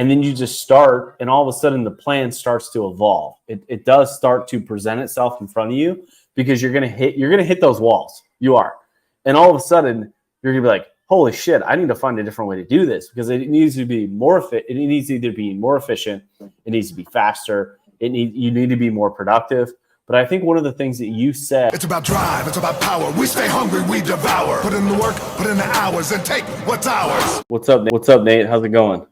and then you just start, and all of a sudden the plan starts to evolve. It does start to present itself in front of you, because you're gonna hit those walls. You are, and all of a sudden you're gonna be like, holy shit, I need to find a different way to do this, because it needs to be more efficient. It needs to either be more efficient, it needs to be faster, you need to be more productive. But I think one of the things that you said, it's about drive, it's about power. We stay hungry, we devour. Put in the work, put in the hours, and take what's ours. What's up, Nate? How's it going?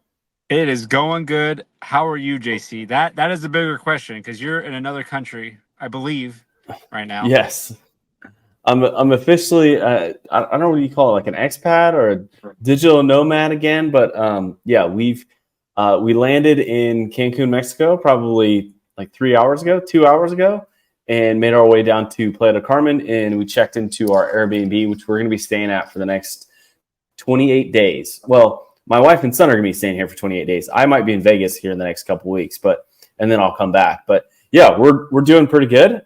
It is going good. How are you, JC? That is the bigger question, because you're in another country, I believe, right now. Yes. I'm officially, I don't know what you call it, like an expat or a digital nomad again. But yeah, we landed in Cancun, Mexico, probably like 2 hours ago, and made our way down to Playa del Carmen, and we checked into our Airbnb, which we're going to be staying at for the next 28 days. Well, my wife and son are going to be staying here for 28 days. I might be in Vegas here in the next couple weeks, and then I'll come back. But yeah, we're doing pretty good.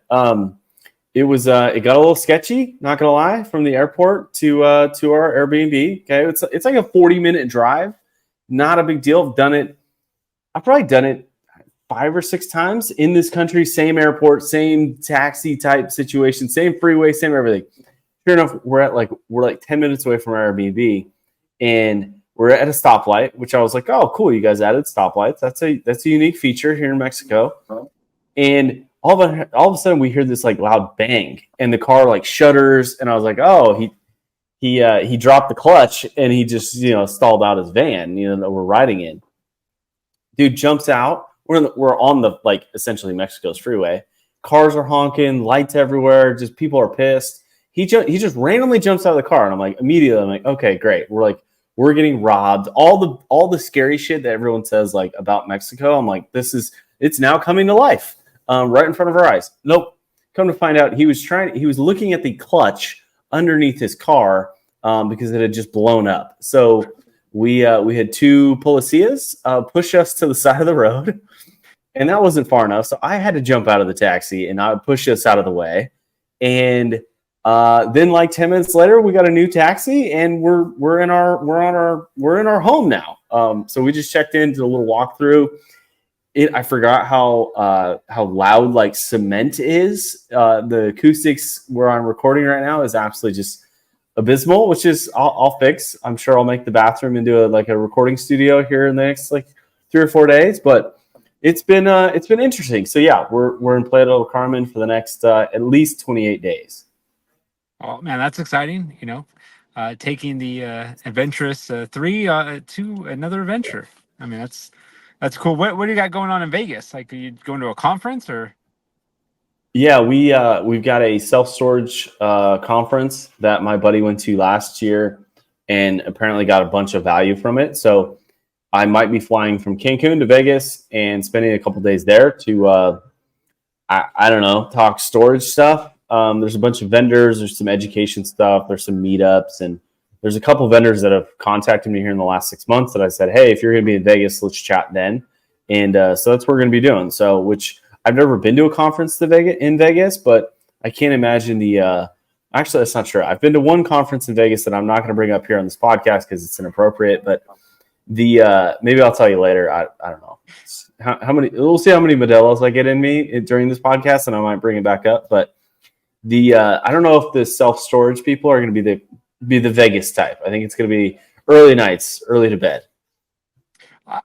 It got a little sketchy, not gonna lie, from the airport to our Airbnb. Okay, it's like a 40-minute drive, not a big deal. I've probably done it 5 or 6 times in this country. Same airport, same taxi type situation, same freeway, same everything. Sure enough, we're like 10 minutes away from our Airbnb, and we're at a stoplight, which I was like, oh, cool, you guys added stoplights. That's a unique feature here in Mexico. And all of a sudden we hear this like loud bang, and the car like shudders, and I was like, oh, he dropped the clutch, and he just stalled out his van that we're riding in. Dude jumps out. We're on the like essentially Mexico's freeway. Cars are honking, lights everywhere, just people are pissed. He just randomly jumps out of the car, and I'm like, okay, great. We're getting robbed. All the scary shit that everyone says like about Mexico, I'm like, it's now coming to life. Right in front of our eyes. Nope. Come to find out, he was looking at the clutch underneath his car because it had just blown up. So we had 2 policias push us to the side of the road, and that wasn't far enough. So I had to jump out of the taxi, and I pushed us out of the way. And then like 10 minutes later, we got a new taxi, and we're in our home now. So we just checked in, did a little walkthrough. I forgot how loud like cement is. The acoustics where I'm recording right now is absolutely just abysmal, which is I'll fix. I'm sure I'll make the bathroom into a recording studio here in the next like 3 or 4 days. But it's been interesting. So yeah, we're in Playa del Carmen for the next at least 28 days. Oh man, that's exciting. Taking the adventurous 3 to another adventure. I mean, that's cool. What do you got going on in Vegas? Like, are you going to a conference or? Yeah, we've got a self-storage conference that my buddy went to last year, and apparently got a bunch of value from it. So I might be flying from Cancun to Vegas and spending a couple days there to I don't know, talk storage stuff. There's a bunch of vendors. There's some education stuff. There's some meetups, and there's a couple vendors that have contacted me here in the last 6 months that I said, hey, if you're going to be in Vegas, let's chat then. And so that's what we're going to be doing. So, which I've never been to a conference in Vegas, but I can't imagine actually, that's not true. I've been to one conference in Vegas that I'm not going to bring up here on this podcast because it's inappropriate, but maybe I'll tell you later. I don't know. How many, we'll see how many Modelos I get in me during this podcast, and I might bring it back up. But I don't know if the self-storage people are going to be the Vegas type. I think it's going to be early nights, early to bed.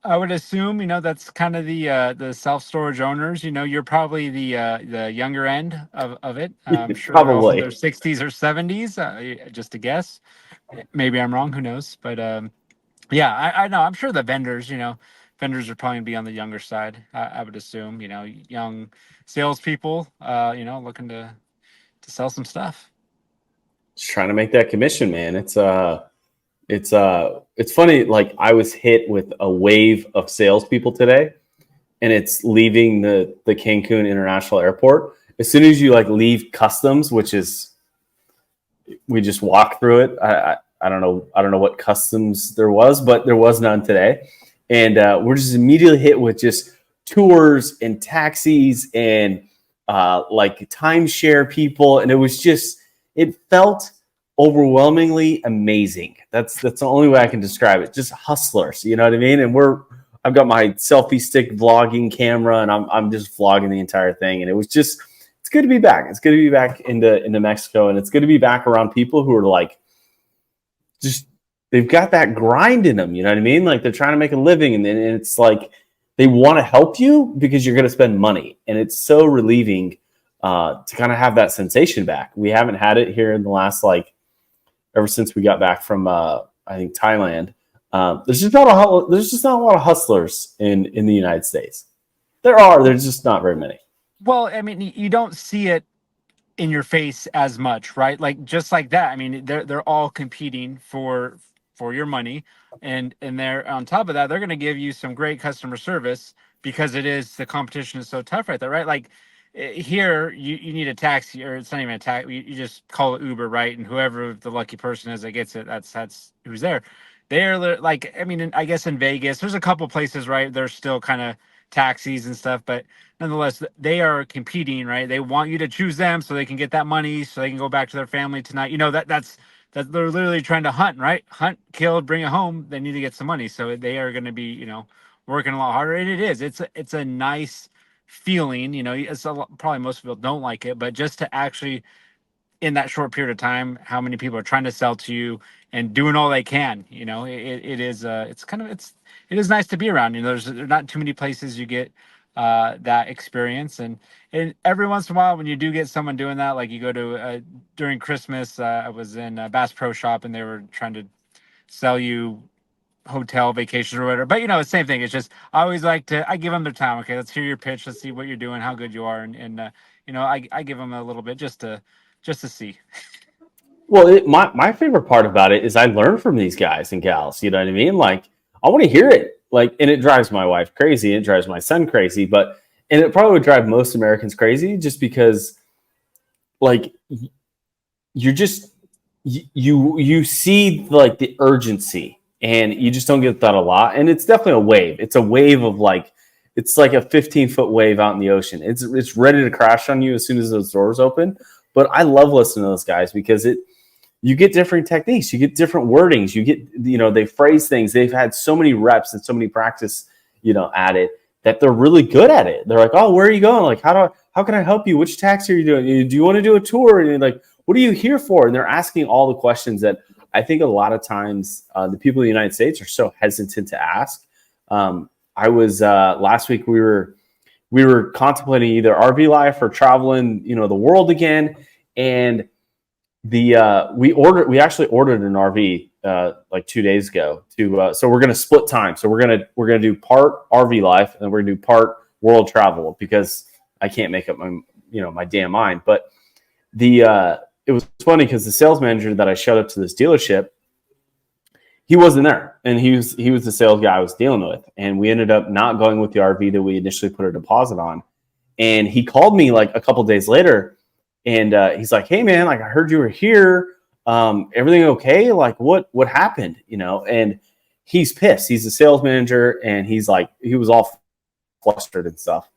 I would assume, that's kind of the self-storage owners. You're probably the younger end of it. I'm sure probably they're in their 60s or 70s, just a guess. Maybe I'm wrong. Who knows? But yeah, I know. I'm sure the vendors, vendors are probably going to be on the younger side. I would assume, young salespeople, looking to sell some stuff. Just trying to make that commission, man. It's funny. Like, I was hit with a wave of salespeople today, and it's leaving the Cancun International Airport. As soon as you leave customs, which is, we just walk through it. I don't know what customs there was, but there was none today. And we're just immediately hit with just tours and taxis and timeshare people. And it felt overwhelmingly amazing. That's the only way I can describe it. Just hustlers, you know what I mean? And I've got my selfie stick vlogging camera, and I'm just vlogging the entire thing. And it was just, it's good to be back. It's good to be back into Mexico, and it's good to be back around people who are like, just they've got that grind in them. You know what I mean? Like they're trying to make a living, and then it's like they want to help you because you're going to spend money, and it's so relieving to kind of have that sensation back. We haven't had it here in the last ever since we got back from I think Thailand. There's just not a lot of hustlers in the United States. There's just not very many. Well, I mean, you don't see it in your face as much, right? Like just like that. I mean, they're all competing for your money, and they're on top of that, they're going to give you some great customer service because the competition is so tough right there, right? Like here, you need a taxi, or it's not even a taxi. You just call it Uber, right? And whoever the lucky person is that gets it, that's who's there. They're like, I mean, I guess in Vegas, there's a couple places, right? There's still kind of taxis and stuff, but nonetheless, they are competing, right? They want you to choose them so they can get that money, so they can go back to their family tonight. You know, that's they're literally trying to hunt, right? Hunt, kill, bring it home. They need to get some money, so they are going to be, working a lot harder. And it's a nice feeling. It's probably most people don't like it, but just to actually in that short period of time, how many people are trying to sell to you and doing all they can, it is it is nice to be around. There's not too many places you get that experience, and every once in a while when you do get someone doing that, like you go to during Christmas, I was in a Bass Pro Shop and they were trying to sell you hotel vacations or whatever, but the same thing. It's just I always I give them their time. Okay, let's hear your pitch, let's see what you're doing, how good you are, and I give them a little bit just to see. Well, my favorite part about it is I learn from these guys and gals. You know what I mean? Like I want to hear it. Like, and it drives my wife crazy. It drives my son crazy. And it probably would drive most Americans crazy, just because, like, you're just you see like the urgency, and you just don't get that a lot. And it's definitely a wave. It's a wave of it's like a 15-foot wave out in the ocean. It's ready to crash on you as soon as those doors open. But I love listening to those guys because you get different techniques, you get different wordings, you get, they phrase things. They've had so many reps and so many practice, at it, that they're really good at it. They're like, oh, where are you going? Like, how can I help you? Which taxi are you doing? Do you want to do a tour? And you're like, what are you here for? And they're asking all the questions that I think a lot of times the people in the United States are so hesitant to ask. I was last week, we were contemplating either RV life or traveling, the world again. And we actually ordered an RV like 2 days ago so we're going to split time. So we're going to do part RV life, and then we're going to do part world travel, because I can't make up my damn mind. But it was funny because the sales manager that I showed up to this dealership, he wasn't there, and he was the sales guy I was dealing with, and we ended up not going with the RV that we initially put a deposit on. And he called me like a couple days later, and he's like, "Hey man, like I heard you were here. Everything okay? Like what happened? And he's pissed. He's a sales manager, and he was all flustered and stuff.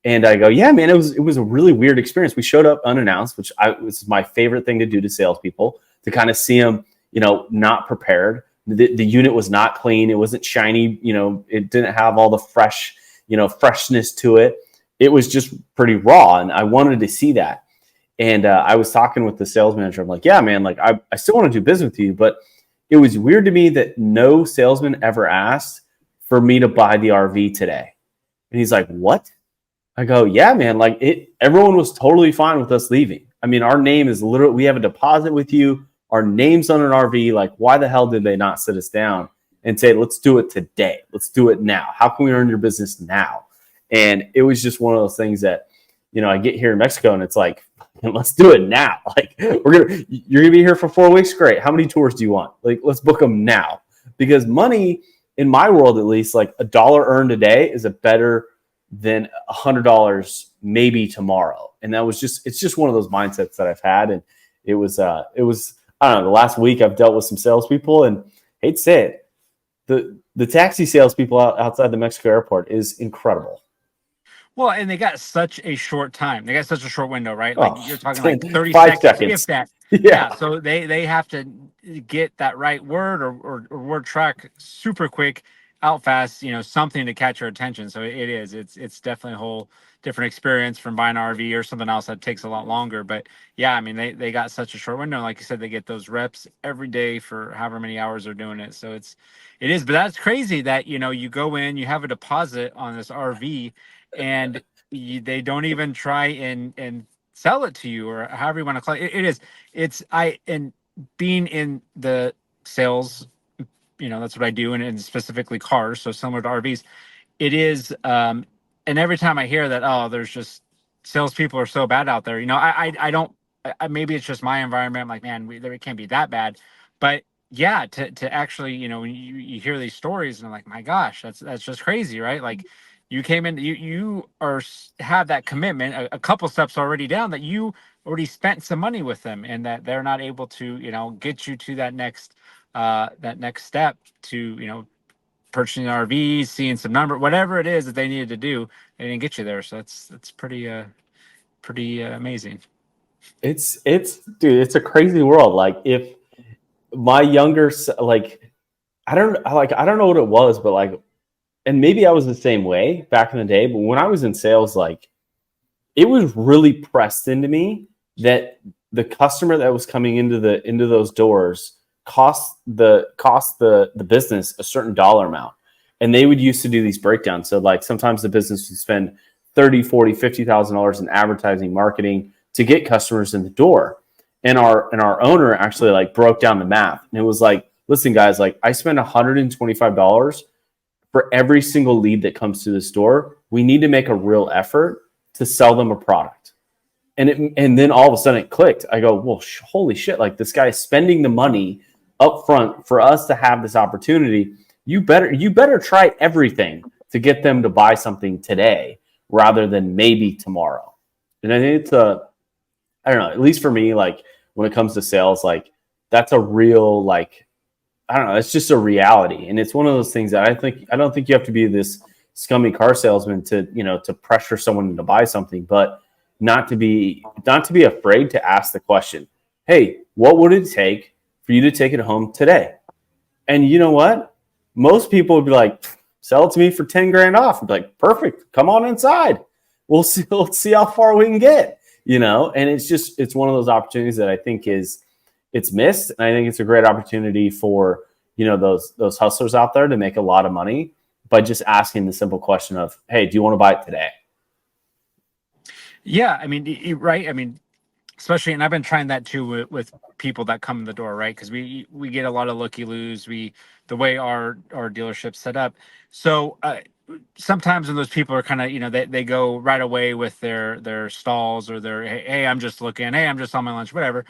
And I go, yeah, man, it was a really weird experience. We showed up unannounced, which was my favorite thing to do to salespeople, to kind of see them, not prepared. The unit was not clean. It wasn't shiny. It didn't have all the freshness to it. It was just pretty raw, and I wanted to see that. And I was talking with the sales manager. I'm like, yeah, man, like I still want to do business with you, but it was weird to me that no salesman ever asked for me to buy the RV today. And he's like, what? I go, yeah, man, like everyone was totally fine with us leaving. I mean, our name is literally, we have a deposit with you. Our name's on an RV. Like, why the hell did they not sit us down and say, let's do it today. Let's do it now. How can we earn your business now? And it was just one of those things that, I get here in Mexico and it's like, let's do it now. Like you're going to be here for 4 weeks. Great. How many tours do you want? Like, let's book them now, because money in my world, at least, like $1 earned a day is a better than $100 maybe tomorrow. And it's just one of those mindsets that I've had. And it was, I don't know, the last week I've dealt with some salespeople, and I hate to say it, the taxi salespeople outside the Mexico airport is incredible. Well, and they got such a short time. They got such a short window, right? Like you're talking like 30 seconds, if that. Yeah. So they have to get that right word or word track super quick. out fast, something to catch your attention. So it's definitely a whole different experience from buying an RV or something else that takes a lot longer. But yeah, I mean, they got such a short window. Like you said, they get those reps every day for however many hours they're doing it. So it is, but that's crazy that, you go in, you have a deposit on this RV, and they don't even try and sell it to you, or however you want to call it. It is, and being in the sales, that's what I do, and specifically cars, so similar to RVs. It is, and every time I hear that, oh, there's just salespeople are so bad out there. I don't. Maybe it's just my environment. I'm like, man, it can't be that bad. But yeah, to actually, when you hear these stories, and I'm like, my gosh, that's just crazy, right? Like, you came in, you have that commitment, a couple steps already down, that you already spent some money with them, and that they're not able to, get you to that next step to, purchasing an RV, seeing some number, whatever it is that they needed to do, they didn't get you there. So that's pretty amazing. It's dude, it's a crazy world. Like, if my like, I don't know what it was, but like, and maybe I was the same way back in the day, but when I was in sales, like, it was really pressed into me that the customer that was coming into those doors cost the business a certain dollar amount. And they would used to do these breakdowns. So like, sometimes the business would spend 30, 40, $50,000 in advertising, marketing to get customers in the door. And our owner actually like broke down the math, and it was like, listen guys, like, I spend $125 for every single lead that comes to the store. We need to make a real effort to sell them a product. And then all of a sudden it clicked. I go, well, holy shit! Like, this guy is spending the money up front for us to have this opportunity. You better try everything to get them to buy something today rather than maybe tomorrow. And I think I don't know, at least for me, like, when it comes to sales, like, that's a real, like, I don't know, it's just a reality. And it's one of those things that I don't think you have to be this scummy car salesman to pressure someone to buy something, but not to be afraid to ask the question, hey, what would it take for you to take it home today? And you know what? Most people would be like, sell it to me for 10 grand off. I'd be like, perfect. Come on inside. We'll see how far we can get, and it's one of those opportunities that I think it's missed. And I think it's a great opportunity for, those hustlers out there to make a lot of money by just asking the simple question of, hey, do you want to buy it today? Yeah, I mean, right. I mean, especially, and I've been trying that too with people that come in the door, right? Because we get a lot of looky loos. The way our dealership's set up. So sometimes when those people are kind of, they go right away with their stalls, or their, hey, I'm just looking, hey, I'm just on my lunch, whatever.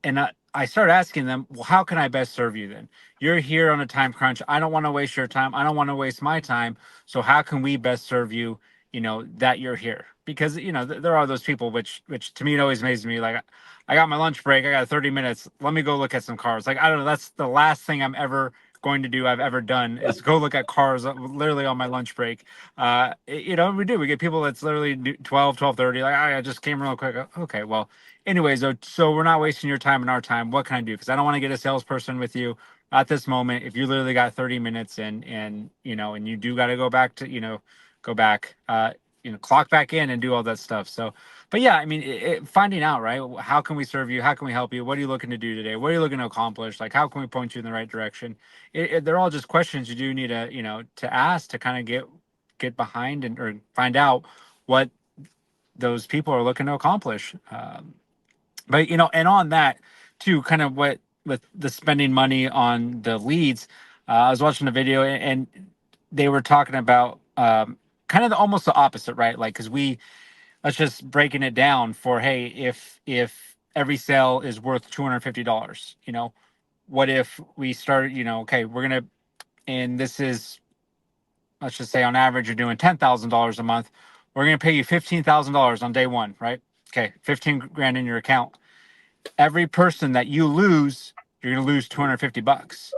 And I start asking them, well, how can I best serve you then? You're here on a time crunch. I don't want to waste your time. I don't want to waste my time. So how can we best serve you, that you're here? Because, there are those people, which to me, it always amazes me. Like, I got my lunch break. I got 30 minutes. Let me go look at some cars. Like, I don't know. That's the last thing I'm ever going to do, I've ever done, is go look at cars literally on my lunch break. We get people that's literally 12:30. Like, I just came real quick. Okay, well, anyways, so we're not wasting your time and our time. What can I do? Because I don't want to get a salesperson with you at this moment. If you literally got 30 minutes, and you do got to go back to, go back, clock back in and do all that stuff. So, but yeah, I mean, finding out, right? How can we serve you? How can we help you? What are you looking to do today? What are you looking to accomplish? Like, how can we point you in the right direction? They're all just questions you do need to, to ask, to kind of get behind, or find out what those people are looking to accomplish. But and on that too, kind of what with the spending money on the leads, I was watching a video, and they were talking about, kind of almost the opposite, right? Like, because let's just breaking it down for, hey, if every sale is worth $250, what if we start, okay, we're gonna, and this is, let's just say on average you're doing $10,000 a month, we're gonna pay you $15,000 on day one, right? Okay, 15 grand in your account. Every person that you lose, you're going to lose 250 bucks,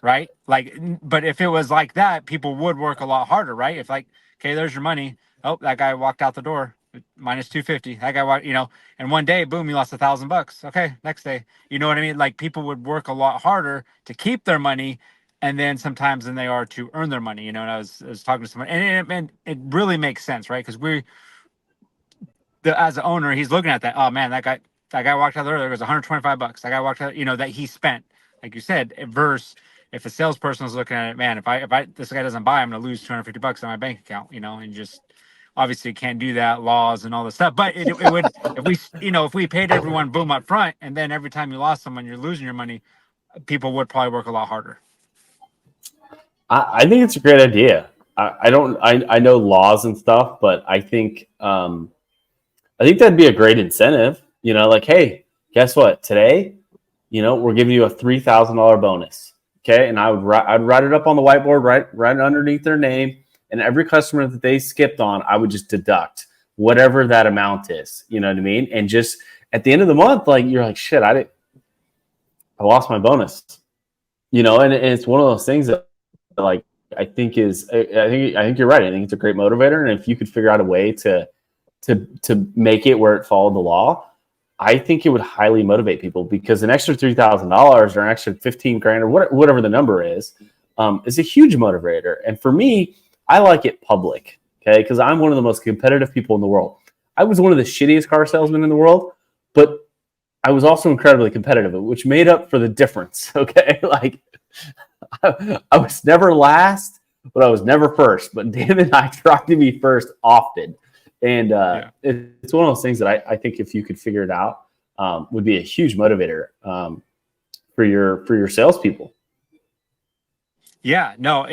right? Like, but if it was like that, people would work a lot harder, right? If, like, okay, there's your money. Oh, that guy walked out the door minus 250. That guy walked, and one day, boom, you lost $1,000. Okay, next day, you know what I mean? Like, people would work a lot harder to keep their money, and then sometimes than they are to earn their money. And I was talking to someone, and it really makes sense, right? Because as the owner, he's looking at that. Oh man, that guy walked out there. There was 125 bucks. That guy walked out, that he spent, like you said. Versus if a salesperson is looking at it, man, if this guy doesn't buy, I'm going to lose 250 bucks on my bank account. And just obviously can't do that, laws and all this stuff. But it would, if we paid everyone boom up front, and then every time you lost someone, you're losing your money, people would probably work a lot harder. I think it's a great idea. I know laws and stuff, but I think that'd be a great incentive. Like, hey, guess what? Today, we're giving you a $3,000 bonus. Okay, and I'd write it up on the whiteboard, right underneath their name, and every customer that they skipped on, I would just deduct whatever that amount is. You know what I mean? And just at the end of the month, like you're like, shit, I lost my bonus. And it's one of those things that, like, I think you're right. I think it's a great motivator, and if you could figure out a way to make it where it followed the law, I think it would highly motivate people, because an extra $3,000 or an extra 15 grand or whatever the number is a huge motivator. And for me, I like it public, okay? Because I'm one of the most competitive people in the world. I was one of the shittiest car salesmen in the world, but I was also incredibly competitive, which made up for the difference, okay? Like, I was never last, but I was never first. But damn it, I tried to be first often. And it's one of those things that I think if you could figure it out, would be a huge motivator for your salespeople. Yeah, no,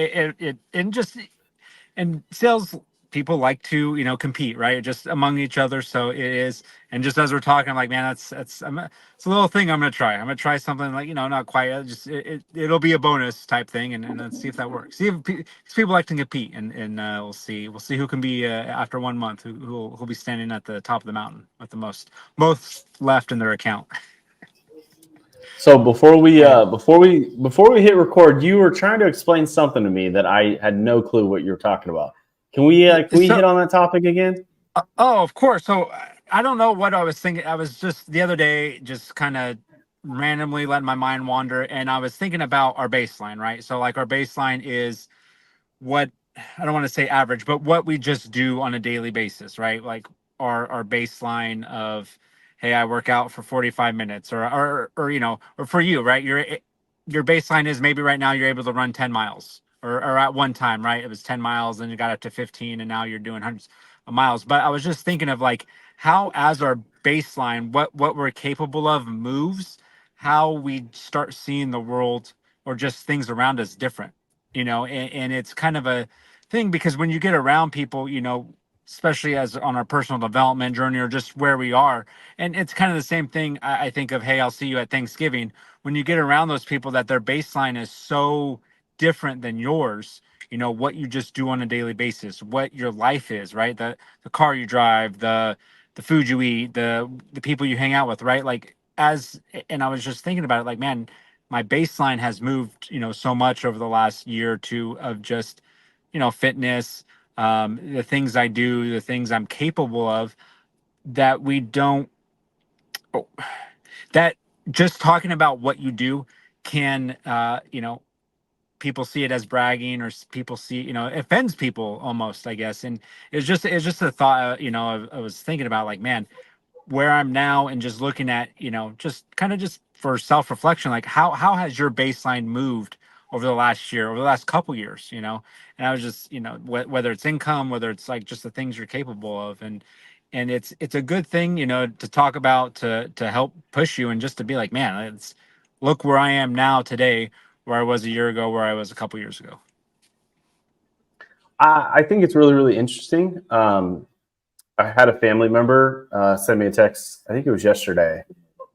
and sales people like to compete, right? Just among each other. So it is, and just as we're talking, I'm like, man, it's a little thing I'm gonna try. I'm gonna try something like not quite. Just it'll be a bonus type thing, and let's see if that works. See if people like to compete, and we'll see who can be after 1 month who'll be standing at the top of the mountain with the most left in their account. So before we hit record, you were trying to explain something to me that I had no clue what you were talking about. Can we hit on that topic again? Oh, of course. So I don't know what I was thinking. I was just the other day, just kind of randomly letting my mind wander, and I was thinking about our baseline, right? So like our baseline is what, I don't want to say average, but what we just do on a daily basis, right? Like our baseline of, hey, I work out for 45 minutes, or for you, right? Your baseline is maybe right now you're able to run 10 miles, or at one time, right? It was 10 miles, then you got up to 15, and now you're doing hundreds of miles. But I was just thinking of like how, as our baseline, what we're capable of moves, how we start seeing the world or just things around us different, and it's kind of a thing, because when you get around people, especially as on our personal development journey or just where we are, and it's kind of the same thing. I think of, hey, I'll see you at Thanksgiving. When you get around those people that their baseline is so different than yours, what you just do on a daily basis, what your life is, right? The car you drive, the food you eat, the people you hang out with, right? Like, and I was just thinking about it, like, man, my baseline has moved, so much over the last year or two of just, fitness, the things I do, the things I'm capable of, that we don't, that just talking about what you do can, people see it as bragging, or people see, it offends people almost, I guess. And it's just a thought, I was thinking about, like, man, where I'm now, and just looking at, just kind of just for self-reflection, like how has your baseline moved over the last year, over the last couple years, and I was just, whether it's income, whether it's like just the things you're capable of, and it's a good thing, to talk about, to help push you, and just to be like, man, look where I am now today, where I was a year ago, where I was a couple years ago. I think it's really, really interesting. I had a family member send me a text. I think it was yesterday,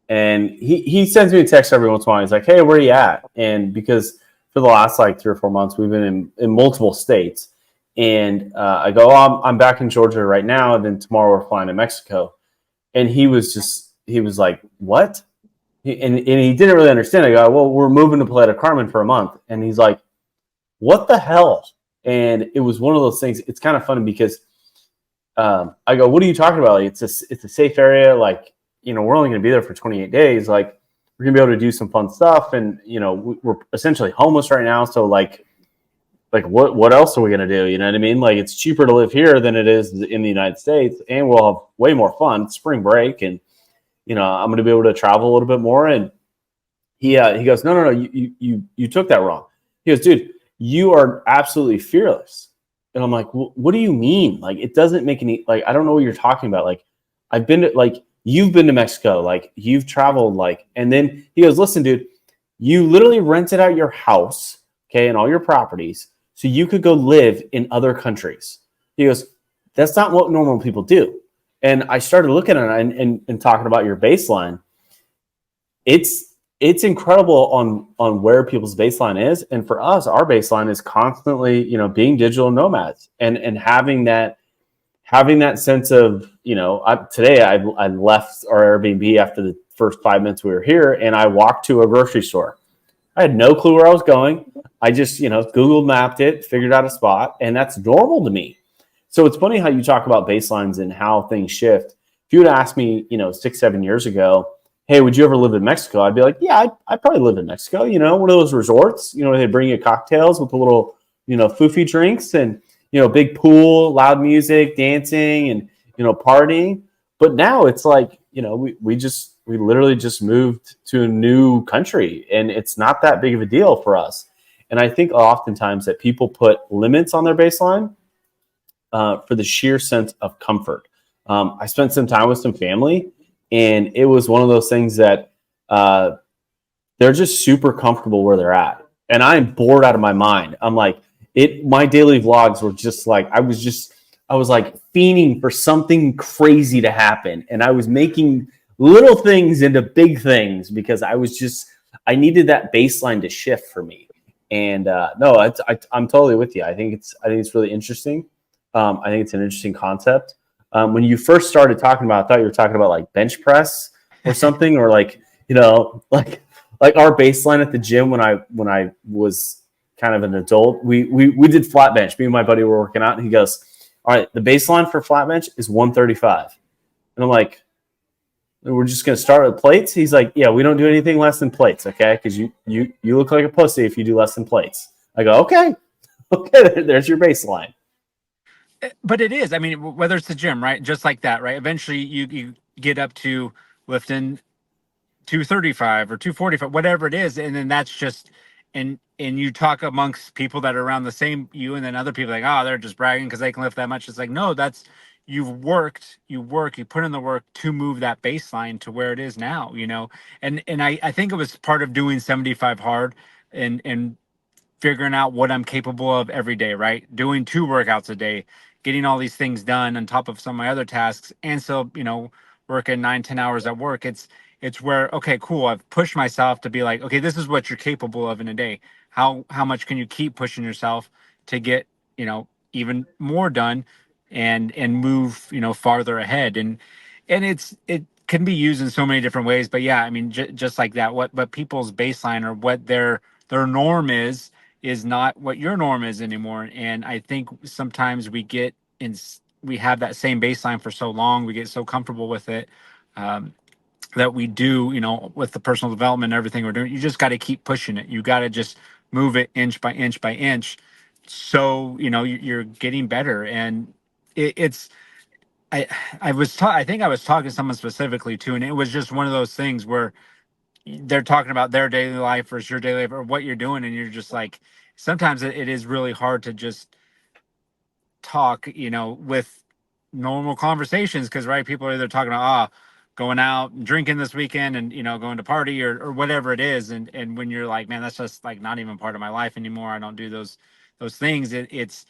and he sends me a text every once in a while. He's like, "Hey, where are you at?" And because for the last like 3 or 4 months, we've been in multiple states, and I go, "Oh, I'm back in Georgia right now." And then tomorrow we're flying to Mexico, and he was like, "What?" And he didn't really understand. I go, "Well, we're moving to Playa del Carmen for a month," and he's like, "What the hell?" And it was one of those things. It's kind of funny because I go, "What are you talking about? Like, it's a safe area. Like, we're only going to be there for 28 days. Like, we're gonna be able to do some fun stuff, and we're essentially homeless right now, so like what else are we gonna do? You know what I mean? Like it's cheaper to live here than it is in the United States, and we'll have way more fun. It's spring break, and I'm gonna be able to travel a little bit more. And he goes, no, you took that wrong. He goes, dude, you are absolutely fearless. And I'm like, what do you mean? Like it doesn't make any, like I don't know what you're talking about. Like I've been to, like you've been to Mexico, like you've traveled, like. And then he goes, listen, dude, you literally rented out your house, okay, and all your properties so you could go live in other countries. He goes, that's not what normal people do. And I started looking at it and talking about your baseline. It's incredible on where people's baseline is, and for us, our baseline is constantly being digital nomads and having that sense of today I left our Airbnb after the first 5 minutes we were here, and I walked to a grocery store. I had no clue where I was going. I just Google mapped it, figured out a spot, and that's normal to me. So it's funny how you talk about baselines and how things shift. If you would ask me 6-7 years ago, hey, would you ever live in Mexico? I'd be like, yeah, I'd probably live in Mexico. One of those resorts, where they bring you cocktails with a little, foofy drinks and, big pool, loud music, dancing and, partying. But now it's like, we literally just moved to a new country, and it's not that big of a deal for us. And I think oftentimes that people put limits on their baseline for the sheer sense of comfort. I spent some time with some family, and it was one of those things that they're just super comfortable where they're at. And I'm bored out of my mind. I'm like, my daily vlogs were just like, I was like fiending for something crazy to happen. And I was making little things into big things because I needed that baseline to shift for me. And no, I'm totally with you. I think it's really interesting. I think it's an interesting concept. When you first started talking about, I thought you were talking about like bench press or something, or like like our baseline at the gym when I was kind of an adult. We did flat bench. Me and my buddy were working out, and he goes, "All right, the baseline for flat bench is 135," and I'm like, "We're just gonna start with plates." He's like, "Yeah, we don't do anything less than plates, okay? Because you look like a pussy if you do less than plates." I go, "Okay, okay, there's your baseline." But it is. I mean, whether it's the gym, right? Just like that, right? Eventually, you get up to lifting 235 or 245, whatever it is, and then that's just and you talk amongst people that are around the same you, and then other people like, oh, they're just bragging because they can lift that much. It's like, no, that's you put in the work to move that baseline to where it is now, and I think it was part of doing 75 hard and figuring out what I'm capable of every day, right? Doing 2 workouts a day, getting all these things done on top of some of my other tasks, and still, working 9-10 hours at work. It's where, okay, cool. I've pushed myself to be like, okay, this is what you're capable of in a day. How much can you keep pushing yourself to get, even more done and move, farther ahead. And it can be used in so many different ways. But yeah, I mean, just like that, but people's baseline or what their norm is not what your norm is anymore. And I think sometimes we have that same baseline for so long, we get so comfortable with it, that we do, with the personal development and everything we're doing. You just got to keep pushing it. You got to just move it inch by inch by inch. So, you're getting better. And it's, I think I was talking to someone specifically too, and it was just one of those things where they're talking about their daily life versus your daily life or what you're doing. And you're just like, sometimes it is really hard to just talk, with normal conversations. Cause right. People are either talking about, going out and drinking this weekend and, going to party or whatever it is. And when you're like, man, that's just like not even part of my life anymore. I don't do those things. It's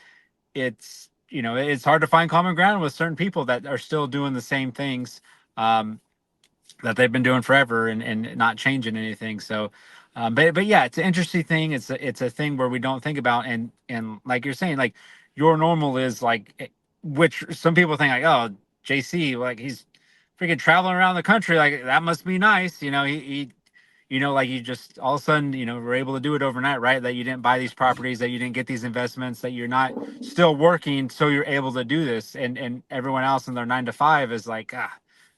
hard to find common ground with certain people that are still doing the same things. That they've been doing forever and not changing anything. So, but yeah, it's an interesting thing. It's a thing where we don't think about, and like you're saying, like your normal is like, which some people think like, oh, JC, like he's freaking traveling around the country. Like that must be nice. He like you just all of a sudden, were able to do it overnight, right? That you didn't buy these properties, that you didn't get these investments, that you're not still working. So you're able to do this. And everyone else in their 9 to 5 is like,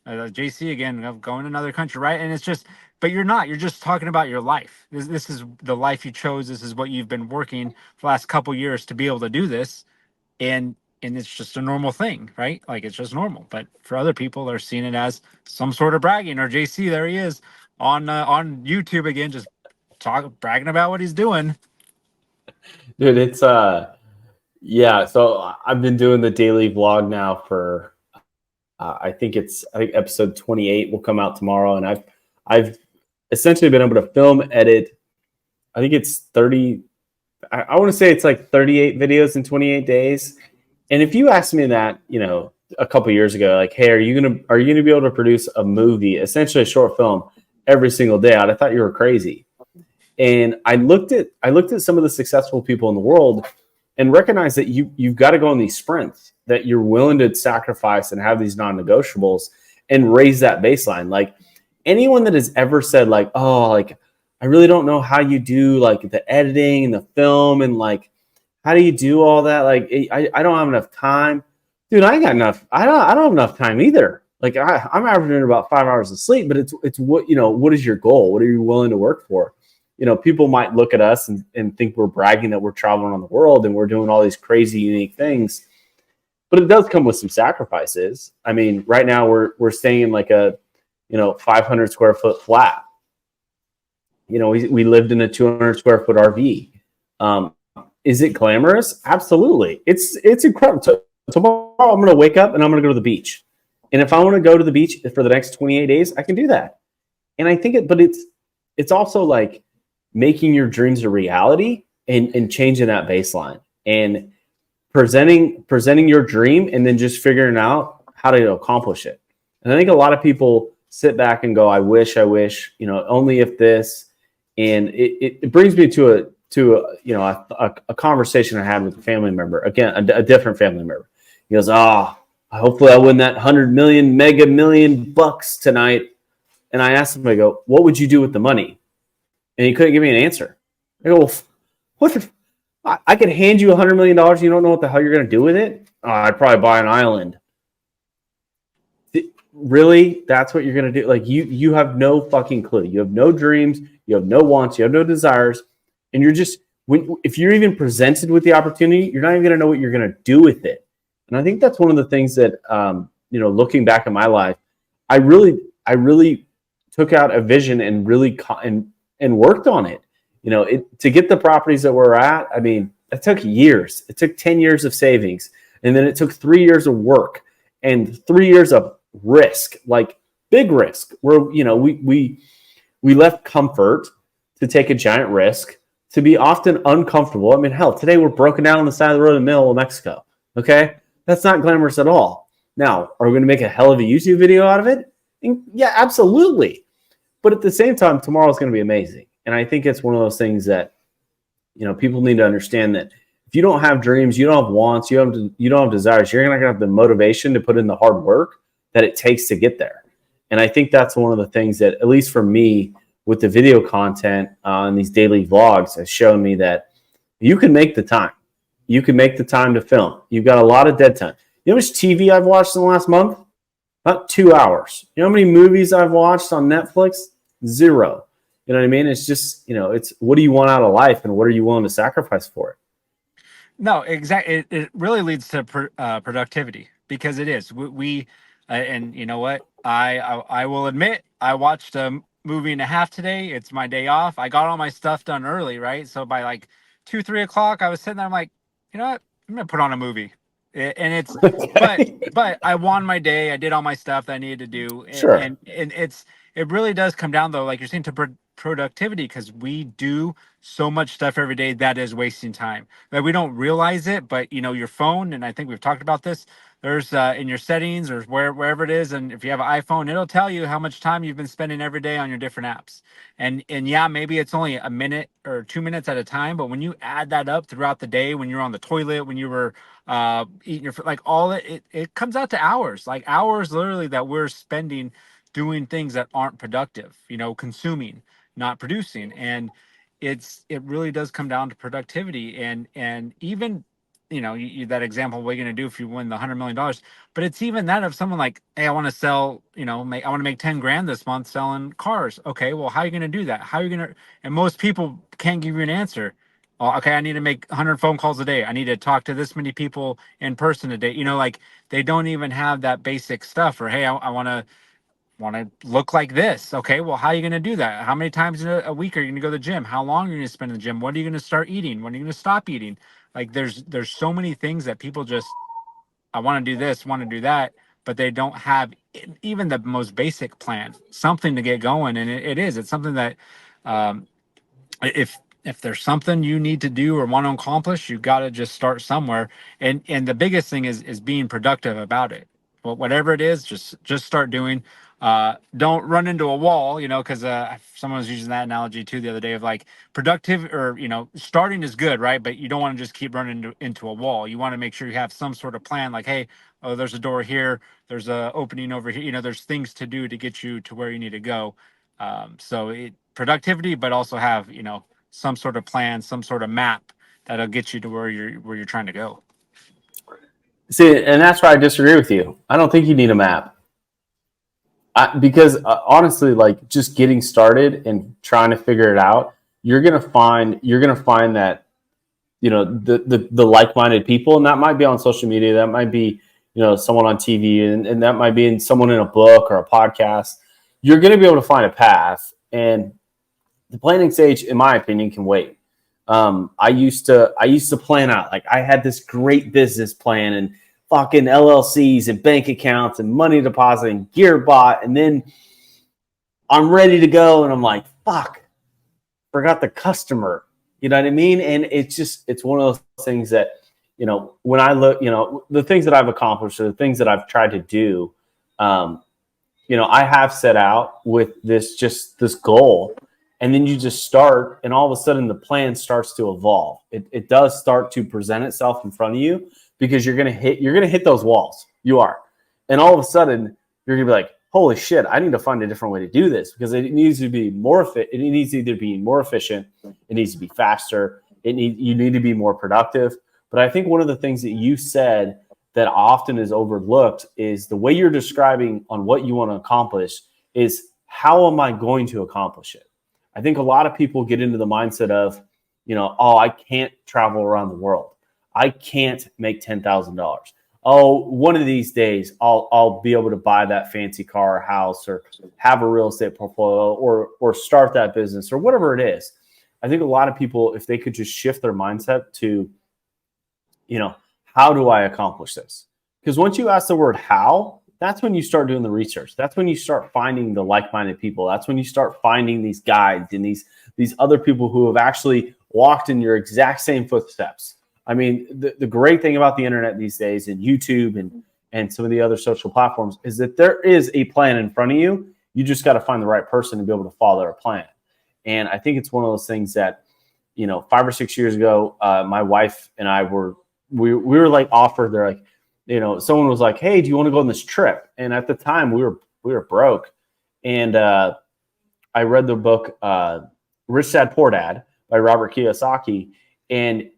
JC again, going to another country, right? And it's just, but you're not. You're just talking about your life. This is the life you chose. This is what you've been working for the last couple years to be able to do this, and it's just a normal thing, right? Like it's just normal. But for other people, they're seeing it as some sort of bragging. Or JC, there he is on YouTube again, just bragging about what he's doing. Dude, it's yeah. So I've been doing the daily vlog now for I think episode 28 will come out tomorrow, and I've essentially been able to film, edit. I think it's 30. I want to say it's like 38 videos in 28 days. And if you asked me that, a couple years ago, like, hey, are you gonna be able to produce a movie, essentially a short film, every single day? I thought you were crazy. And I looked at some of the successful people in the world and recognized that you've got to go on these sprints, that you're willing to sacrifice and have these non-negotiables and raise that baseline. Like anyone that has ever said like, oh, like I really don't know how you do like the editing and the film and like how do you do all that? Like I don't have enough time. Dude, I ain't got enough. I don't have enough time either. Like I'm averaging about 5 hours of sleep, but it's what, what is your goal? What are you willing to work for? People might look at us and think we're bragging that we're traveling on the world and we're doing all these crazy, unique things. But it does come with some sacrifices. I mean, right now we're staying in like a, 500 square foot flat. We lived in a 200 square foot RV. Is it glamorous? Absolutely. It's incredible. Tomorrow I'm going to wake up and I'm going to go to the beach. And if I want to go to the beach for the next 28 days, I can do that. And I think it's also like making your dreams a reality and changing that baseline and presenting your dream and then just figuring out how to accomplish it. And I think a lot of people sit back and go, I wish, only if this. And it brings me to a conversation I had with a family member, again, a different family member. He goes, hopefully I win that 100 million, mega million bucks tonight. And I asked him, I go, what would you do with the money? And he couldn't give me an answer. I go, well, what if I could hand you $100 million? You don't know what the hell you're going to do with it? I'd probably buy an island. Really? That's what you're going to do? Like you have no fucking clue. You have no dreams. You have no wants. You have no desires. And you're just, if you're even presented with the opportunity, you're not even going to know what you're going to do with it. And I think that's one of the things that, looking back at my life, I really took out a vision and really and worked on it. To get the properties that we're at. I mean, it took years. It took 10 years of savings. And then it took 3 years of work and 3 years of risk, like big risk, where, we left comfort to take a giant risk, to be often uncomfortable. I mean, hell, today we're broken down on the side of the road in the middle of Mexico. Okay. That's not glamorous at all. Now, are we going to make a hell of a YouTube video out of it? And yeah, absolutely. But at the same time, tomorrow is going to be amazing. And I think it's one of those things that, people need to understand that if you don't have dreams, you don't have wants, you don't have desires, you're not going to have the motivation to put in the hard work that it takes to get there. And I think that's one of the things that, at least for me, with the video content and these daily vlogs, has shown me that you can make the time. You can make the time to film. You've got a lot of dead time. You know how much TV I've watched in the last month? About 2 hours. You know how many movies I've watched on Netflix? 0. You know what I mean? It's just, it's what do you want out of life and what are you willing to sacrifice for it? No, exactly. It really leads to productivity, because it is. We and you know what? I will admit I watched a movie and a half today. It's my day off. I got all my stuff done early, right? So by like 2-3 o'clock, I was sitting there. I'm like, you know what? I'm gonna put on a movie. And it's but I won my day. I did all my stuff that I needed to do. Sure. And it really does come down, though, like you're saying, to productivity, because we do so much stuff every day that is wasting time. Like we don't realize it, but your phone, and I think we've talked about this. There's in your settings or wherever it is, and if you have an iPhone, it'll tell you how much time you've been spending every day on your different apps. And yeah, maybe it's only a minute or 2 minutes at a time, but when you add that up throughout the day, when you're on the toilet, when you were eating your like all it comes out to hours, like hours literally that we're spending doing things that aren't productive, consuming, not producing. And it really does come down to productivity. And even that example, what are you going to do if you win the $100 million? But it's even that of someone like, hey, I want to sell, I want to make 10 grand this month selling cars. Okay, well, how are you going to do that? How are you going to, and most people can't give you an answer. Oh, okay, I need to make 100 phone calls a day. I need to talk to this many people in person a day. Like they don't even have that basic stuff. Or hey, I want to look like this. Okay, well, how are you going to do that? How many times in a week are you going to go to the gym? How long are you going to spend in the gym? When are you going to start eating? When are you going to stop eating? Like there's so many things that people just, I want to do this, want to do that, but they don't have even the most basic plan, something to get going. And it's something that, um, if there's something you need to do or want to accomplish, you got to just start somewhere. And the biggest thing is being productive about it. Well, whatever it is, just start doing. Don't run into a wall, because someone was using that analogy too the other day of like productive, or starting is good, right? But you don't want to just keep running into a wall. You want to make sure you have some sort of plan, like, hey, oh, there's a door here, there's a opening over here, there's things to do to get you to where you need to go. So productivity, but also have some sort of plan, some sort of map that'll get you to where you're trying to go. See, and that's why I disagree with you. I don't think you need a map. Because honestly, like just getting started and trying to figure it out, you're gonna find that the like-minded people, and that might be on social media, that might be someone on TV, and that might be someone in a book or a podcast. You're gonna be able to find a path, and the planning stage, in my opinion, can wait. I used to plan out, like I had this great business plan and fucking LLCs and bank accounts and money deposit and gear bought, and then I'm ready to go, and I'm like, fuck, forgot the customer. You know what I mean? And it's one of those things that, when I look, the things that I've accomplished, or the things that I've tried to do, I have set out with this goal, and then you just start, and all of a sudden the plan starts to evolve. It does start to present itself in front of you, because you're gonna hit those walls. You are, and all of a sudden you're gonna be like, holy shit, I need to find a different way to do this, because it needs to be more efficient. It needs to either be more efficient, it needs to be faster, you need to be more productive. But I think one of the things that you said that often is overlooked is the way you're describing on what you want to accomplish is, how am I going to accomplish it? I think a lot of people get into the mindset of, oh, I can't travel around the world. I can't make $10,000. Oh, one of these days I'll be able to buy that fancy car or house, or have a real estate portfolio, or start that business, or whatever it is. I think a lot of people, if they could just shift their mindset to, how do I accomplish this? Because once you ask the word how, that's when you start doing the research. That's when you start finding the like-minded people. That's when you start finding these guides and these other people who have actually walked in your exact same footsteps. I mean, the great thing about the internet these days, and YouTube and some of the other social platforms, is that there is a plan in front of you. You just got to find the right person to be able to follow their plan. And I think it's one of those things that, 5 or 6 years ago, my wife and I we were like offered. They're like, someone was like, hey, do you want to go on this trip? And at the time we were broke. And I read the book Rich Dad Poor Dad by Robert Kiyosaki, and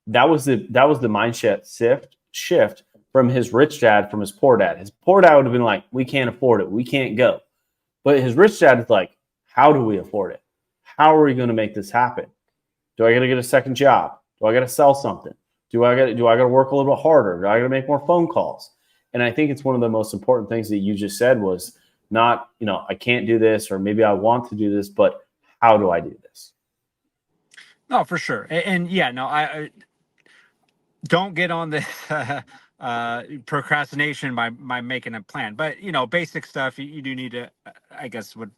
that was the mindset shift from his rich dad, from his poor dad. His poor dad would have been like, we can't afford it, we can't go. But his rich dad is like, how do we afford it? How are we going to make this happen? Do I got to get a second job? Do I got to sell something? Do I got to work a little bit harder? Do I got to make more phone calls? And I think it's one of the most important things that you just said was not, I can't do this, or maybe I want to do this, but how do I do this? No, for sure. And yeah, no, I don't get on the procrastination by making a plan. But basic stuff you do need to, I guess, would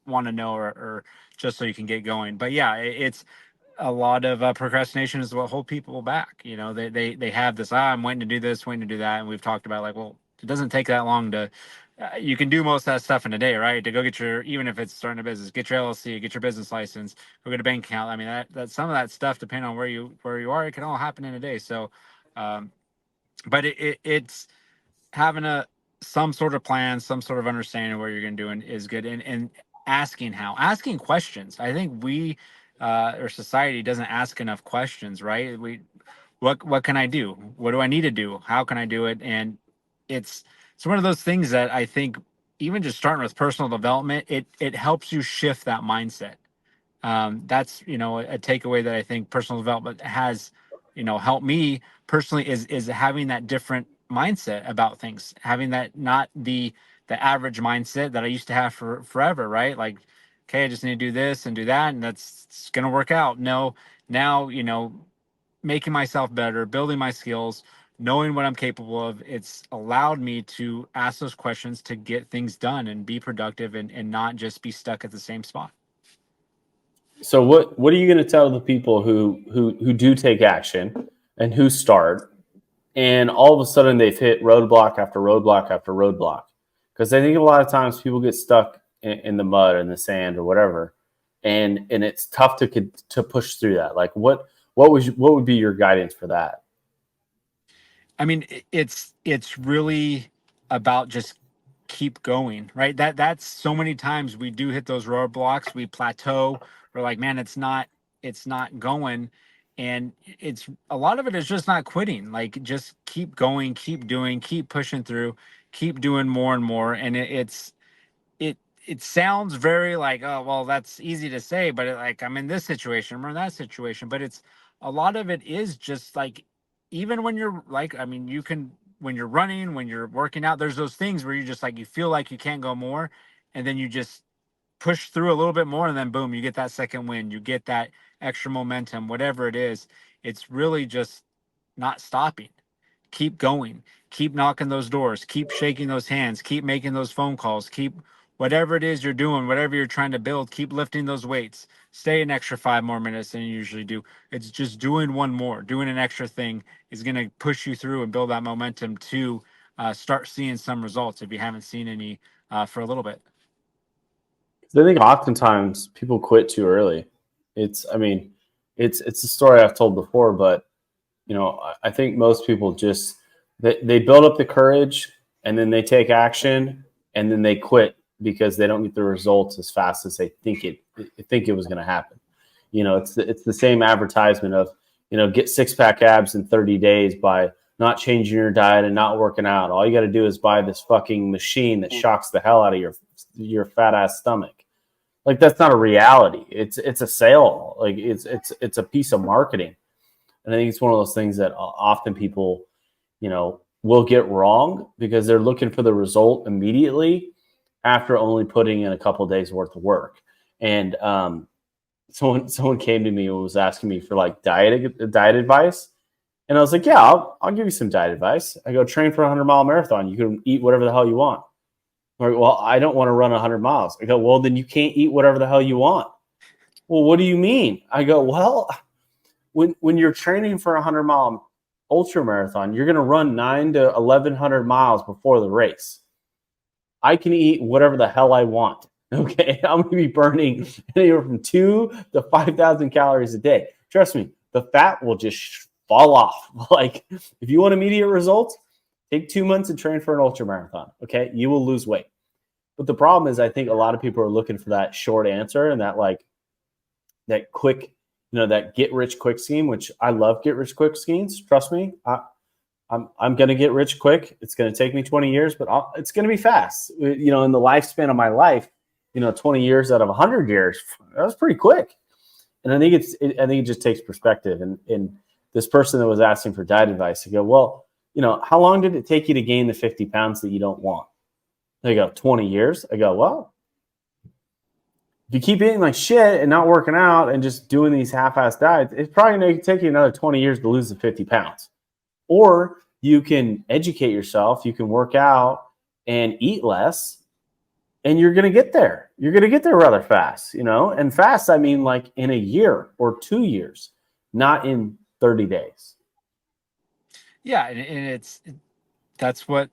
want to know, or just so you can get going. But yeah, it's a lot of procrastination is what hold people back. They have this, I'm waiting to do this, waiting to do that, and we've talked about, like, well, it doesn't take that long to. You can do most of that stuff in a day, right? To go get even if it's starting a business, get your LLC, get your business license, go get a bank account. I mean, that some of that stuff, depending on where you are, it can all happen in a day. So, but it's having some sort of plan, some sort of understanding of what you're going to do, and is good. And asking questions. I think we, or society, doesn't ask enough questions, right? what can I do? What do I need to do? How can I do it? And it's one of those things that I think, even just starting with personal development, it helps you shift that mindset. That's, a takeaway that I think personal development has, helped me personally, is having that different mindset about things, having that, not the average mindset that I used to have for forever, right? Like, okay, I just need to do this and do that, and that's it's gonna work out. No, now, making myself better, building my skills, knowing what I'm capable of, it's allowed me to ask those questions to get things done and be productive, and not just be stuck at the same spot. So what are you going to tell the people who do take action and who start, and all of a sudden they've hit roadblock after roadblock after roadblock? Because I think a lot of times people get stuck in the mud or in the sand or whatever, and it's tough to push through that. Like what would be your guidance for that? I mean, it's really about just keep going, right? That's so many times we do hit those roadblocks, we plateau, we're like, man, it's not going. And it's a lot of it is just not quitting. Like, just keep going, keep doing, keep pushing through, keep doing more and more. And it it sounds very like, oh well, that's easy to say, but like, I'm in this situation, I'm in that situation. But it's a lot of it is just like, even when you're like, I mean, you can, when you're running, when you're working out, there's those things where you just like, you feel like you can't go more, and then you just push through a little bit more, and then boom, you get that second win, you get that extra momentum, whatever it is. It's really just not stopping. Keep going, keep knocking those doors, keep shaking those hands, keep making those phone calls, keep whatever it is you're doing, whatever you're trying to build, keep lifting those weights. Stay an extra 5 more minutes than you usually do. It's just doing one more, doing an extra thing is going to push you through and build that momentum to start seeing some results if you haven't seen any for a little bit. I think oftentimes people quit too early. I mean, it's a story I've told before, but I think most people just they build up the courage, and then they take action, and then they quit because they don't get the results as fast as they think it was going to happen. It's the same advertisement of, get six pack abs in 30 days by not changing your diet and not working out. All you got to do is buy this fucking machine that shocks the hell out of your fat ass stomach. Like, that's not a reality. It's a sale. Like, it's a piece of marketing. And I think it's one of those things that often people, will get wrong because they're looking for the result immediately after only putting in a couple of days worth of work. And someone came to me and was asking me for like diet advice. And I was like, yeah, I'll give you some diet advice. I go, train for a 100-mile marathon. You can eat whatever the hell you want. Like, well, I don't want to run 100 miles. I go, well, then you can't eat whatever the hell you want. Well, what do you mean? I go, well, when you're training for a 100-mile ultra marathon, you're going to run 9 to 1,100 miles before the race. I can eat whatever the hell I want. Okay, I'm going to be burning anywhere from 2 to 5,000 calories a day. Trust me, the fat will just fall off. Like, if you want immediate results, take 2 months and train for an ultra marathon. Okay, you will lose weight. But the problem is, I think a lot of people are looking for that short answer and that quick, that get rich quick scheme, which I love get rich quick schemes. Trust me, I'm going to get rich quick. It's going to take me 20 years, but it's going to be fast. In the lifespan of my life, 20 years out of 100 years, that was pretty quick. And I think it just takes perspective. And this person that was asking for diet advice, I go, well, how long did it take you to gain the 50 pounds that you don't want? They go, 20 years. I go, well, if you keep eating like shit and not working out and just doing these half-ass diets, it's probably going to take you another 20 years to lose the 50 pounds. Or you can educate yourself, you can work out and eat less, and you're going to get there. You're going to get there rather fast, And fast, I mean like in a year or 2 years, not in 30 days. Yeah, and that's what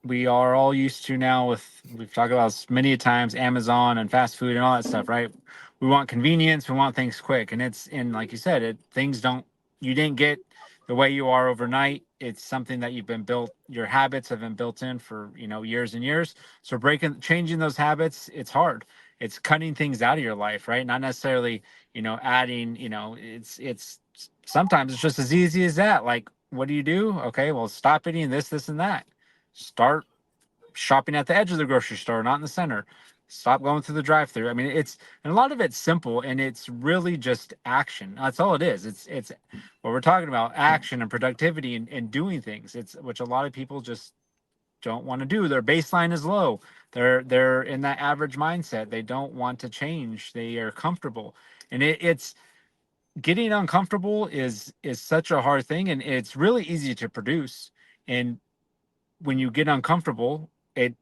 we are all used to now. We've talked about this many times, Amazon and fast food and all that stuff, right? We want convenience, we want things quick, and like you said, you didn't get the way you are overnight. it's something that you've been built, your habits have been built in for, years and years. So changing those habits, it's hard. It's cutting things out of your life, right? Not necessarily, adding, it's sometimes it's just as easy as that. Like, what do you do? Okay, well, stop eating this, and that. Start shopping at the edge of the grocery store, not in the center. Stop going through the drive-through. I mean, and a lot of it's simple, and it's really just action. That's all it is. It's what we're talking about: action and productivity and doing things. It's which a lot of people just don't want to do. Their baseline is low. They're in that average mindset. They don't want to change. They are comfortable, and it's getting uncomfortable is such a hard thing, and it's really easy to produce. And when you get uncomfortable, it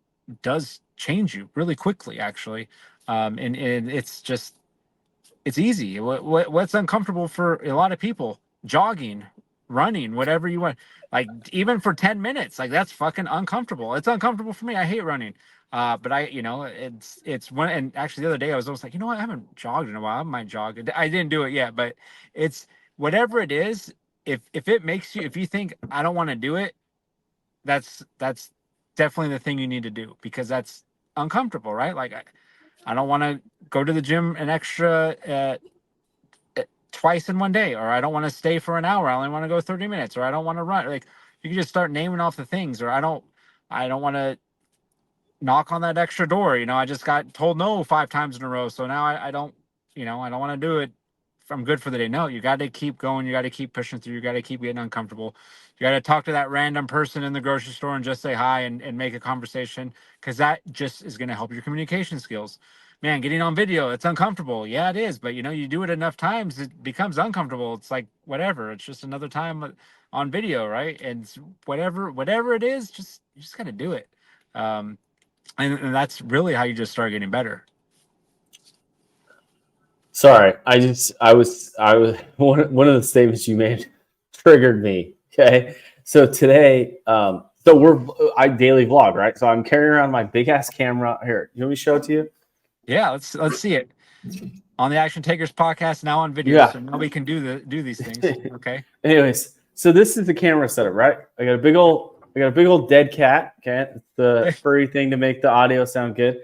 does change you really quickly, actually. And it's easy. What's uncomfortable for a lot of people? Jogging, running, whatever you want. Like, even for 10 minutes, like, that's fucking uncomfortable. It's uncomfortable for me. I hate running. But it's one. And actually, the other day I was almost like, I haven't jogged in a while. I might jog. I didn't do it yet, but it's whatever it is. If it makes you, if you think I don't want to do it, that's definitely the thing you need to do, because that's uncomfortable, right? Like, I don't want to go to the gym an extra twice in one day, or I don't want to stay for an hour. I only want to go 30 minutes, or I don't want to run. Like, you can just start naming off the things, or I don't want to knock on that extra door. I just got told no 5 times in a row. So now I don't, I don't want to do it. I'm good for the day. No, you got to keep going. You got to keep pushing through. You got to keep getting uncomfortable. You got to talk to that random person in the grocery store and just say hi and make a conversation, because that just is going to help your communication skills. Man, getting on video, it's uncomfortable. Yeah, it is. But, you do it enough times, it becomes uncomfortable. It's like, whatever. It's just another time on video, right? And whatever it is, you just got to do it. And that's really how you just start getting better. Sorry, I was one of the statements you made triggered me. Okay, so today, I daily vlog, right? So I'm carrying around my big ass camera here. You want me to show it to you? Yeah, let's see it on the Action Takers podcast, now on video. Yeah. So now we can do these things. Okay. Anyways, so this is the camera setup, right? I got a big old dead cat. Okay, it's the furry thing to make the audio sound good.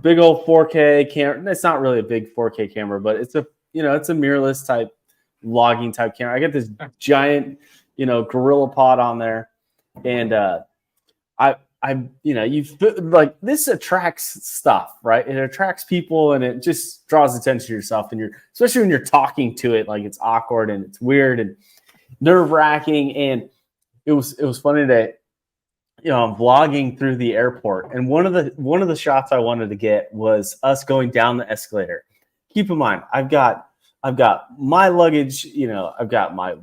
Big old 4K camera. It's not really a big 4K camera, but it's a mirrorless type vlogging type camera. I got this giant, Gorilla Pod on there, and like, this attracts stuff, right? It attracts people, and it just draws attention to yourself, and especially when you're talking to it, like, it's awkward and it's weird and nerve wracking. And it was funny that, I'm vlogging through the airport, and one of the shots I wanted to get was us going down the escalator. Keep in mind, I've got my luggage, I've got my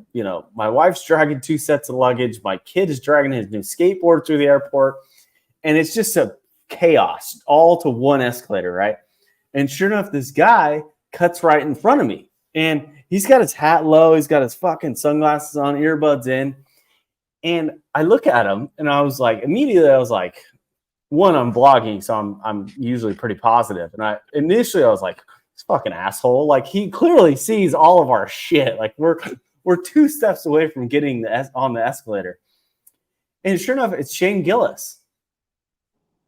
wife's dragging 2 sets of luggage. My kid is dragging his new skateboard through the airport, and it's just a chaos, all to one escalator, right? And sure enough, this guy cuts right in front of me, and he's got his hat low, he's got his fucking sunglasses on, earbuds in. And I look at him, and I was like, immediately, I was like, one, I'm vlogging, so I'm usually pretty positive. And initially I was like, this fucking asshole. Like, he clearly sees all of our shit. Like, we're 2 steps away from getting on the escalator. And sure enough, it's Shane Gillis.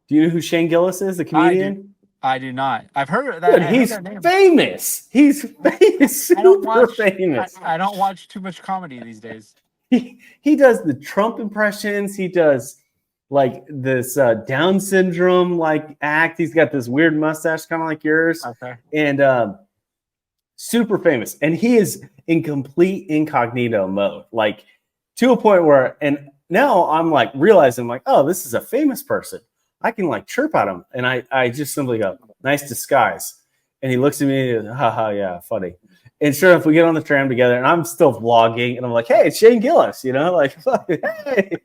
Do you know who Shane Gillis is, the comedian? I do not. I've heard that. Dude, he's famous. He's famous, super famous. I don't watch too much comedy these days. He does the Trump impressions. He does, like, this Down syndrome like act. He's got this weird mustache, kind of like yours. Okay. And super famous. And he is in complete incognito mode, like, to a point where, and now I'm like realizing, like, oh, this is a famous person. I can, like, chirp at him. And I just simply go, nice disguise. And he looks at me and goes, haha, yeah, funny. And sure enough, we get on the tram together, and I'm still vlogging, and I'm like, hey, it's Shane Gillis, like, hey,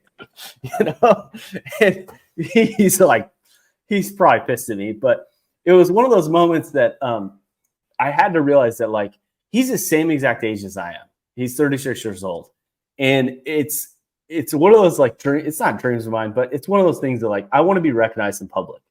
and he's like, he's probably pissed at me, but it was one of those moments that I had to realize that, like, he's the same exact age as I am. He's 36 years old. And it's one of those, like, it's not dreams of mine, but it's one of those things that, like, I want to be recognized in public.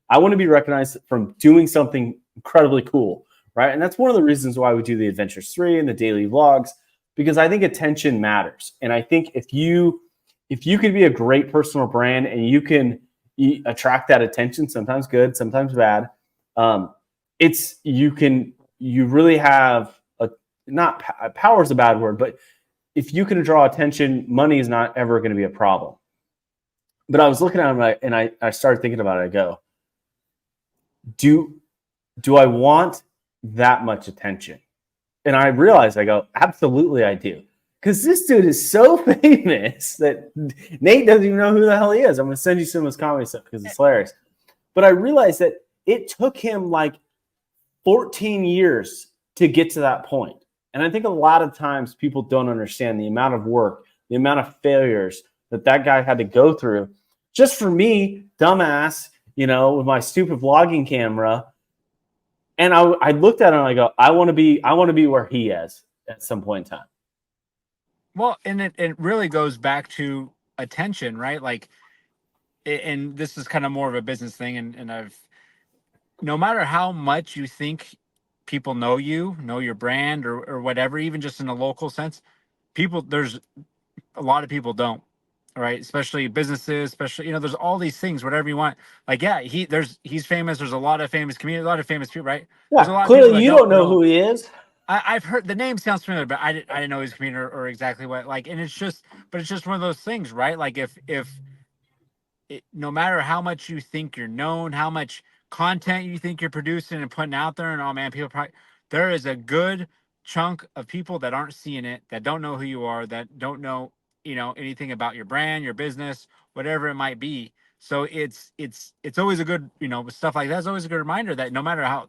I want to be recognized from doing something incredibly cool. Right. And that's one of the reasons why we do the Adventures 3 and the daily vlogs, because I think attention matters. And I think if you if you can be a great personal brand and you can attract that attention, sometimes good, sometimes bad, it's you really have a not power is a bad word, but if you can draw attention, money is not ever going to be a problem. But I was looking at him and I started thinking about it. I go, do I want that much attention? And I realized, I go, absolutely I do. Because this dude is so famous that Nate doesn't even know who the hell he is. I'm going to send you some of his comedy stuff because it's hilarious. But I realized that it took him like 14 years to get to that point. And I think a lot of times people don't understand the amount of work, the amount of failures that guy had to go through. Just for me, dumbass, with my stupid vlogging camera. And I looked at him and I go, I want to be where he is at some point in time. Well, and it really goes back to attention, right? Like, and this is kind of more of a business thing. And no matter how much you think people know your brand or whatever, even just in a local sense, there's a lot of people don't, right? Especially businesses, especially, there's all these things, whatever you want. Like, yeah, he's famous. There's a lot of famous community, a lot of famous people, right? There's a Yeah, lot of people clearly that you don't know who he is. I've heard the name sounds familiar, but I didn't know his community or exactly what, like, and it's just one of those things, right? Like no matter how much you think you're known, how much content you think you're producing and putting out there, and oh man, there is a good chunk of people that aren't seeing it, that don't know who you are, that don't know, anything about your brand, your business, whatever it might be. So it's always a good, stuff like that's always a good reminder that no matter how,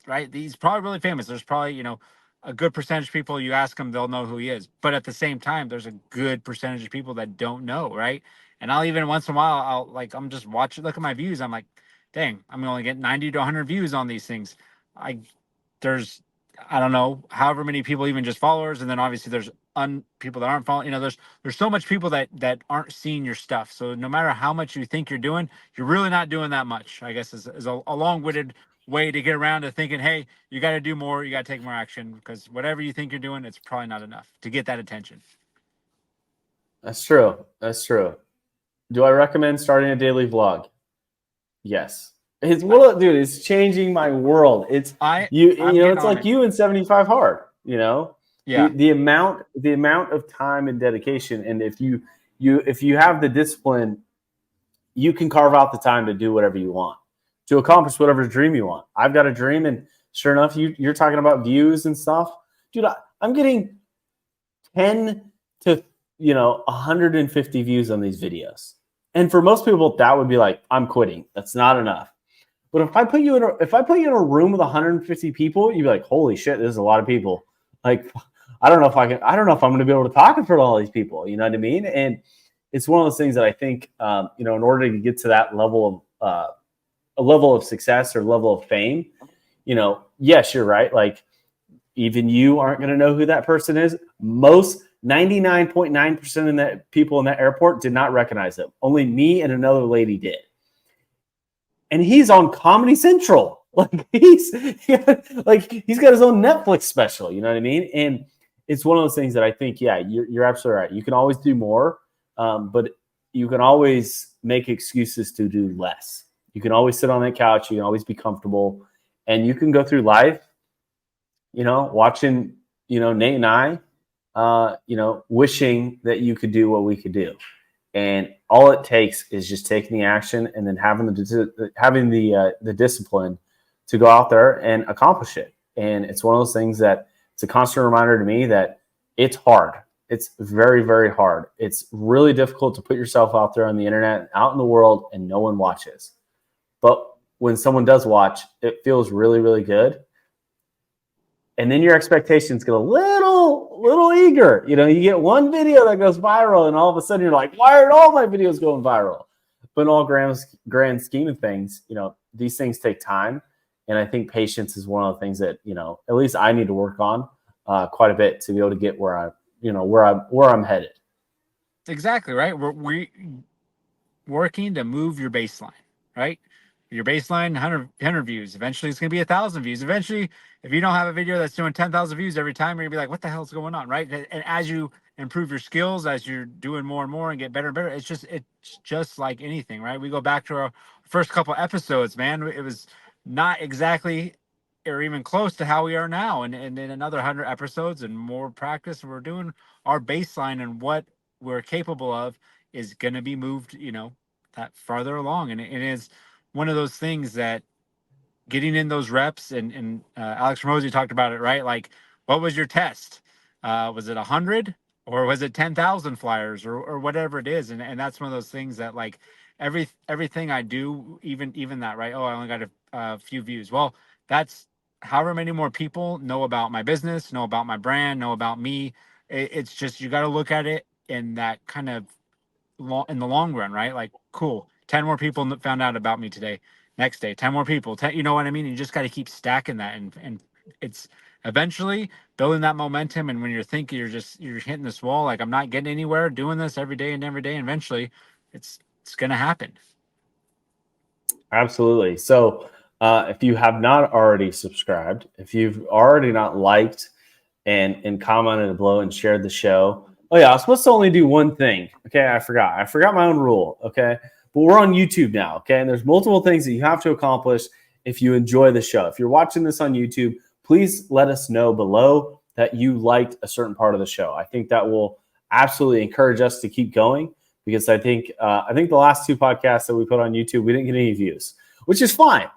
right, he's probably really famous. There's probably, a good percentage of people, you ask them, they'll know who he is. But at the same time, there's a good percentage of people that don't know, right? And I'll even once in a while, I'm just watching, look at my views. I'm like, dang, I'm only getting 90 to 100 views on these things. There's, I don't know, however many people, even just followers. And then obviously there's people that aren't following, there's so much people that aren't seeing your stuff. So no matter how much you think you're doing, you're really not doing that much, I guess is a long-winded way to get around to thinking, hey, you got to do more. You got to take more action, because whatever you think you're doing, it's probably not enough to get that attention. That's true. That's true. Do I recommend starting a daily vlog? Yes. Dude, it's changing my world. It's it's like you and 75 hard, Yeah. The amount of time and dedication. And if you have the discipline, you can carve out the time to do whatever you want, to accomplish whatever dream you want. I've got a dream, and sure enough, you're talking about views and stuff. Dude, I'm getting 10 to 150 views on these videos. And for most people, that would be like, I'm quitting. That's not enough. But if I put you in a room with 150 people, you'd be like, holy shit, this is a lot of people. Like, I don't know if I'm going to be able to talk in front of all these people. You know what I mean? And it's one of those things that I think, in order to get to that level of a level of success or level of fame, yes, you're right. Like, even you aren't going to know who that person is. Most 99.9% of that people in that airport did not recognize him. Only me and another lady did. And he's on Comedy Central. Like he's got his own Netflix special. You know what I mean? And it's one of those things that I think, yeah, you're absolutely right. You can always do more, but you can always make excuses to do less. You can always sit on that couch. You can always be comfortable, and you can go through life, watching, Nate and I, wishing that you could do what we could do. And all it takes is just taking the action and then having the discipline to go out there and accomplish it. And it's one of those things that it's a constant reminder to me that it's hard. It's very, very hard. It's really difficult to put yourself out there on the internet, out in the world, and no one watches. But when someone does watch, it feels really, really good. And then your expectations get a little eager. You get one video that goes viral, and all of a sudden you're like, why aren't all my videos going viral? But in all grand scheme of things, these things take time. And I think patience is one of the things that, at least I need to work on quite a bit to be able to get where I'm headed. Exactly, right. We're working to move your baseline, right? Your baseline, 100 views. Eventually, it's going to be 1,000 views. Eventually, if you don't have a video that's doing 10,000 views every time, you're going to be like, what the hell's going on, right? And as you improve your skills as you're doing more and more and get better and better. It's just like anything, right? We go back to our first couple episodes, man. It was not exactly or even close to how we are now. And in another 100 episodes and more practice, we're doing our baseline, and what we're capable of is going to be moved, that farther along. And it is one of those things that getting in those reps, and Alex Ramosi talked about it, right? Like, what was your test? Was it 100 or was it 10,000 flyers or whatever it is? And that's one of those things that, like, everything I do, even that, right? Oh, I only got a few views. Well, that's however many more people know about my business, know about my brand, know about me. It's just, you got to look at it in that kind of in the long run, right? Like, cool, 10 more people found out about me today. Next day, 10 more people. 10, you know what I mean? You just got to keep stacking that, and it's eventually building that momentum. And when you're thinking you're hitting this wall, like, I'm not getting anywhere, doing this every day and every day, and eventually it's gonna happen. Absolutely. So if you have not already subscribed, if you've already not liked and commented below and shared the show. Oh yeah, I was supposed to only do one thing. Okay, I forgot my own rule. Okay, but we're on YouTube now. Okay, and there's multiple things that you have to accomplish if you enjoy the show. If you're watching this on YouTube, please let us know below that you liked a certain part of the show. I think that will absolutely encourage us to keep going, because I think the last two podcasts that we put on YouTube, we didn't get any views, which is fine.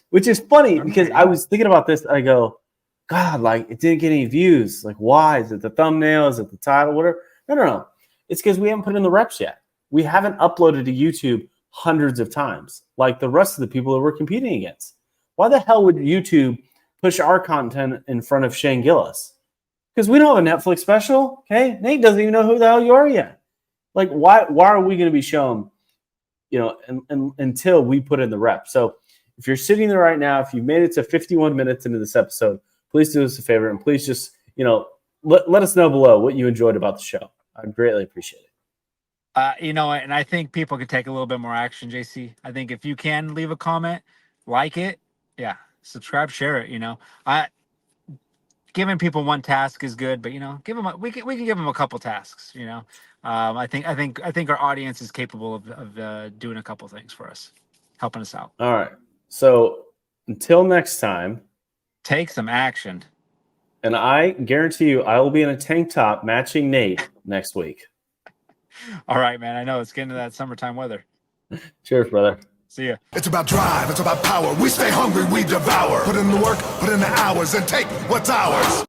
Which is funny, because I was thinking about this. I go, God, like, it didn't get any views. Like, why? Is it the thumbnail? Is it the title? Whatever. No. It's because we haven't put in the reps yet. We haven't uploaded to YouTube hundreds of times like the rest of the people that we're competing against. Why the hell would YouTube push our content in front of Shane Gillis? Because we don't have a Netflix special. Okay, Nate doesn't even know who the hell you are yet. Like, why are we going to be shown? Until we put in the reps. So if you're sitting there right now, if you've made it to 51 minutes into this episode, please do us a favor, and please just, let us know below what you enjoyed about the show. I'd greatly appreciate it. And I think people could take a little bit more action, JC. I think if you can leave a comment, like it, subscribe, share it. Giving people one task is good, but give them we can give them a couple tasks. I think our audience is capable of doing a couple things for us, helping us out. All right. So until next time, take some action. And I guarantee you, I will be in a tank top matching Nate next week. All right, man. I know it's getting to that summertime weather. Cheers, brother. See ya. It's about drive. It's about power. We stay hungry. We devour. Put in the work, put in the hours, and take what's ours.